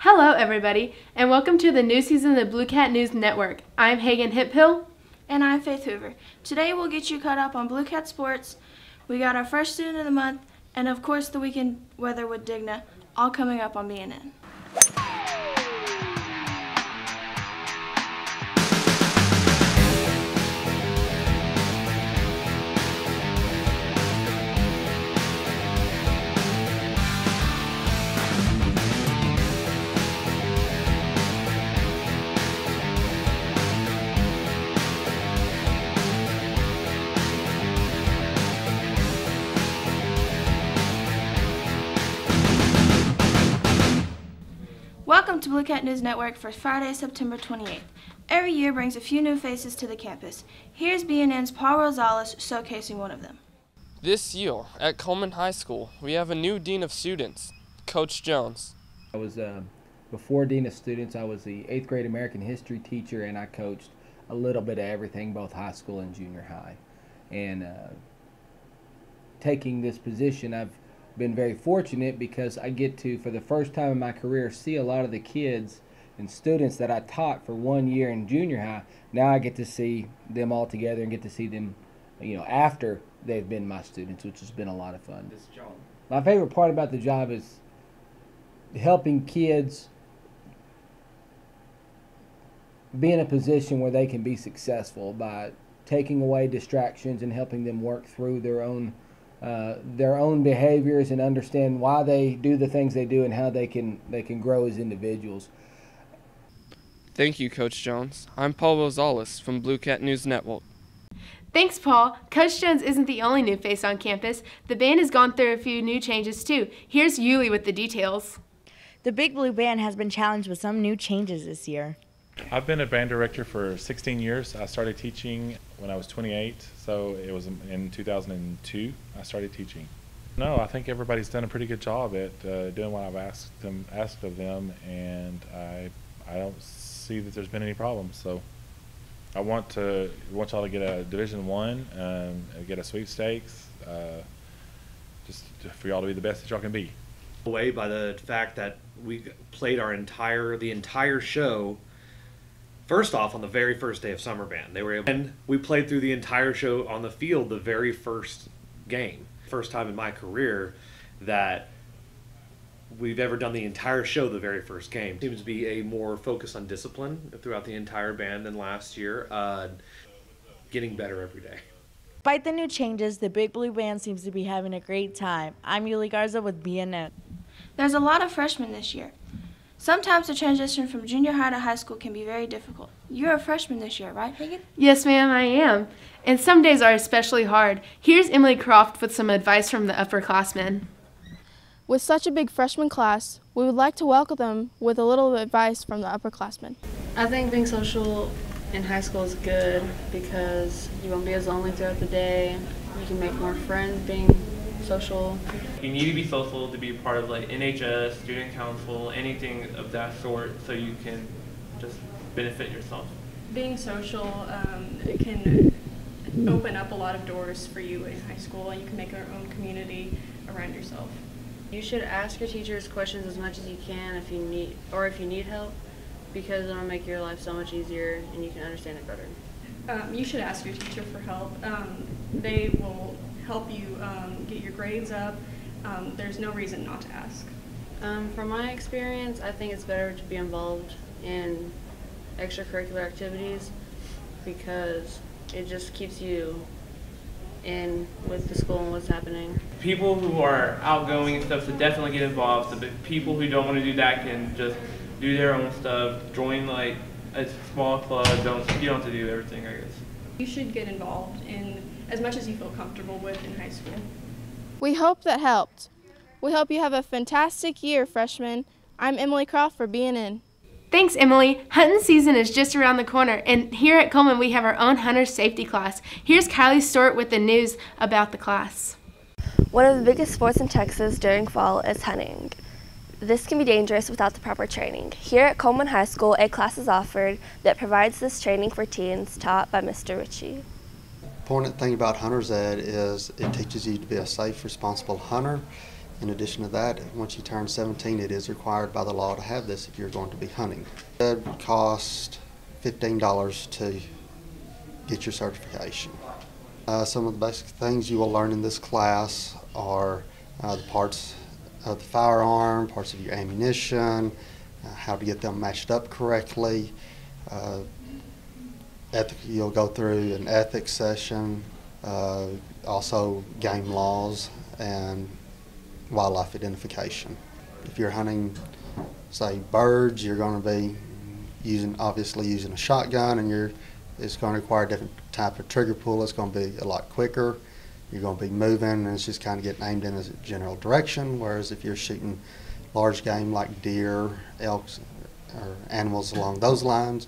Hello everybody, and welcome to the new season of the Bluecat News Network. I'm Haigen Hippill. And I'm Faith Hoover. Today we'll get you caught up on Bluecat sports. We got our first student of the month, and of course the weekend weather with Digna, all coming up on BNN. Welcome to Bluecat News Network for Friday, September 28th. Every year brings a few new faces to the campus. Here's BNN's Paul Rosales showcasing one of them. This year at Coleman High School, we have a new Dean of Students, Coach Jones. I was, before Dean of Students, I was the 8th grade American history teacher, and I coached a little bit of everything, both high school and junior high. And taking this position, I've been very fortunate because I get to, for the first time in my career, see a lot of the kids and students that I taught for 1 year in junior high. Now I get to see them all together and get to see them, after they've been my students, which has been a lot of fun. My favorite part about the job is helping kids be in a position where they can be successful by taking away distractions and helping them work through their own behaviors and understand why they do the things they do and how they can grow as individuals. Thank you, Coach Jones. I'm Paul Rosales from Bluecat News Network. Thanks, Paul. Coach Jones isn't the only new face on campus. The band has gone through a few new changes too. Here's Yuli with the details. The Big Blue Band has been challenged with some new changes this year. I've been a band director for 16 years. I started teaching when I was 28, so it was in 2002 I started teaching. No, I think everybody's done a pretty good job at doing what I've asked of them, and I don't see that there's been any problems. So I want y'all to get a Division I, get a sweepstakes, just for y'all to be the best that y'all can be. Away by the fact that we played the entire show. First off, on the very first day of summer band, and we played through the entire show on the field the very first game. First time in my career that we've ever done the entire show the very first game. Seems to be a more focus on discipline throughout the entire band than last year. Getting better every day. Despite the new changes, the Big Blue Band seems to be having a great time. I'm Yuli Garza with BNN. There's a lot of freshmen this year. Sometimes the transition from junior high to high school can be very difficult. You're a freshman this year, right, Haigen? Yes, ma'am, I am. And some days are especially hard. Here's Emily Croft with some advice from the upperclassmen. With such a big freshman class, we would like to welcome them with a little advice from the upperclassmen. I think being social in high school is good because you won't be as lonely throughout the day. You can make more friends being social. You need to be social to be part of like NHS, student council, anything of that sort, so you can just benefit yourself. Being social it can open up a lot of doors for you in high school, and you can make your own community around yourself. You should ask your teachers questions as much as you can if you need help, because it'll make your life so much easier and you can understand it better. You should ask your teacher for help. They will help you get your grades up. There's no reason not to ask. From my experience, I think it's better to be involved in extracurricular activities because it just keeps you in with the school and what's happening. People who are outgoing and stuff should definitely get involved. The people who don't want to do that can just do their own stuff, join like a small club. You don't have to do everything, I guess. You should get involved in as much as you feel comfortable with in high school. We hope that helped. We hope you have a fantastic year, freshmen. I'm Emily Croft for BNN. Thanks, Emily. Hunting season is just around the corner, and here at Coleman we have our own hunter safety class. Here's Kylie Stewart with the news about the class. One of the biggest sports in Texas during fall is hunting. This can be dangerous without the proper training. Here at Coleman High School, a class is offered that provides this training for teens taught by Mr. Ritchie. The important thing about hunter's ed is it teaches you to be a safe, responsible hunter. In addition to that, once you turn 17, it is required by the law to have this if you're going to be hunting. It would cost $15 to get your certification. Some of the basic things you will learn in this class are the parts of the firearm, parts of your ammunition, how to get them matched up correctly. You'll go through an ethics session, also game laws and wildlife identification. If you're hunting, say, birds, you're going to be obviously using a shotgun, and it's going to require a different type of trigger pull. It's going to be a lot quicker. You're going to be moving, and it's just kind of getting aimed in a general direction, whereas if you're shooting large game like deer, elks, or animals along those lines,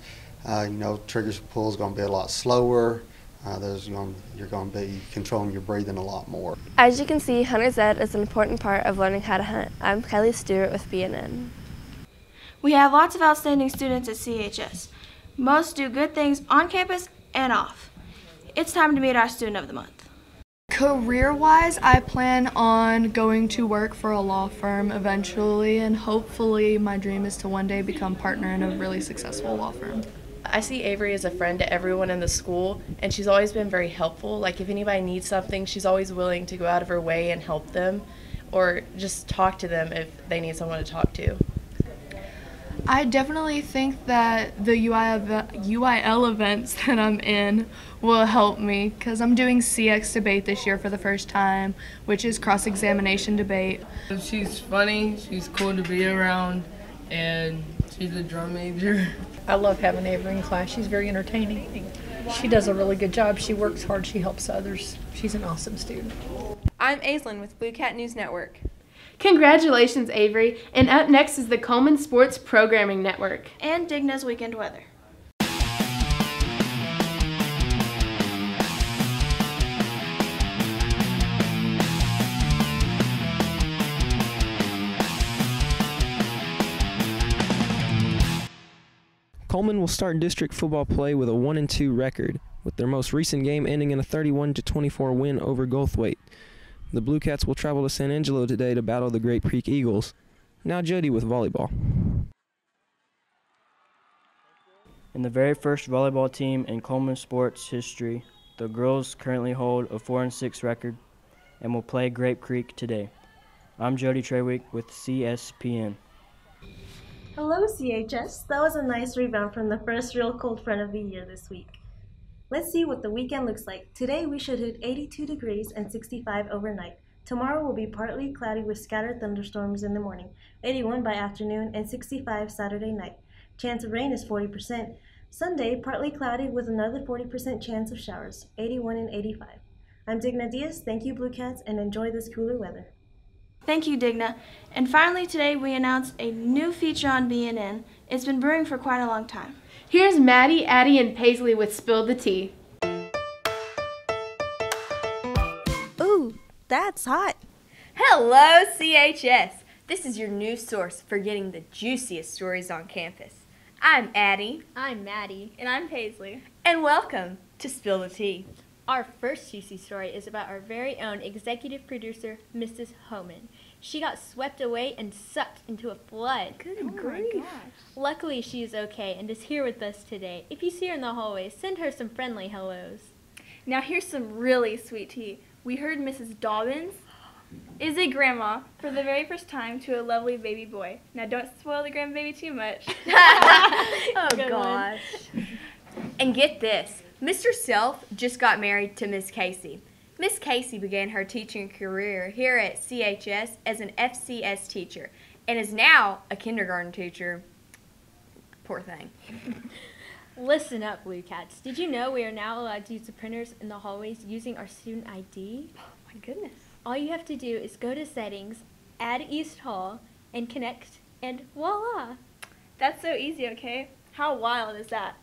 trigger pull is going to be a lot slower. You're going to be controlling your breathing a lot more. As you can see, hunter's ed is an important part of learning how to hunt. I'm Kylie Stewart with BNN. We have lots of outstanding students at CHS. Most do good things on campus and off. It's time to meet our student of the month. Career-wise, I plan on going to work for a law firm eventually, and hopefully my dream is to one day become partner in a really successful law firm. I see Avery as a friend to everyone in the school, and she's always been very helpful. Like, if anybody needs something, she's always willing to go out of her way and help them, or just talk to them if they need someone to talk to. I definitely think that the UIL events that I'm in will help me, because I'm doing CX debate this year for the first time, which is cross-examination debate. She's funny, she's cool to be around, and she's a drum major. I love having Avery in class. She's very entertaining. She does a really good job. She works hard. She helps others. She's an awesome student. I'm Aislinn with Bluecat News Network. Congratulations, Avery. And up next is the Coleman Sports Programming Network. And Digna's Weekend Weather. Coleman will start district football play with a 1-2 record, with their most recent game ending in a 31-24 win over Goldthwaite. The Bluecats will travel to San Angelo today to battle the Grape Creek Eagles. Now Jody with volleyball. In the very first volleyball team in Coleman sports history, the girls currently hold a 4-6 record and will play Grape Creek today. I'm Jody Trewick with CSPN. Hello, CHS. That was a nice rebound from the first real cold front of the year this week. Let's see what the weekend looks like. Today we should hit 82 degrees and 65 overnight. Tomorrow will be partly cloudy with scattered thunderstorms in the morning, 81 by afternoon, and 65 Saturday night. Chance of rain is 40%. Sunday, partly cloudy with another 40% chance of showers, 81 and 85. I'm Digna Diaz. Thank you, Bluecats, and enjoy this cooler weather. Thank you, Digna. And finally today we announced a new feature on BNN. It's been brewing for quite a long time. Here's Maddie, Addie, and Paisley with Spill the Tea. Ooh, that's hot. Hello, CHS. This is your new source for getting the juiciest stories on campus. I'm Addie. I'm Maddie. And I'm Paisley. And welcome to Spill the Tea. Our first juicy story is about our very own executive producer, Mrs. Homan. She got swept away and sucked into a flood. Good grief. Luckily, she is okay and is here with us today. If you see her in the hallway, send her some friendly hellos. Now here's some really sweet tea. We heard Mrs. Dobbins is a grandma for the very first time to a lovely baby boy. Now don't spoil the grandbaby too much. Oh gosh. And get this. Mr. Self just got married to Miss Casey. Miss Casey began her teaching career here at CHS as an FCS teacher and is now a kindergarten teacher. Poor thing. Listen up, Bluecats. Did you know we are now allowed to use the printers in the hallways using our student ID? Oh my goodness. All you have to do is go to Settings, add East Hall, and connect, and voila! That's so easy, okay? How wild is that?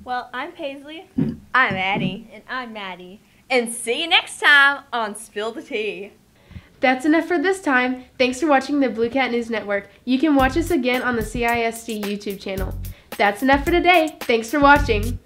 Well, I'm Paisley. I'm Addie. And I'm Maddie. And see you next time on Spill the Tea. That's enough for this time. Thanks for watching the Bluecat News Network. You can watch us again on the CISD YouTube channel. That's enough for today. Thanks for watching.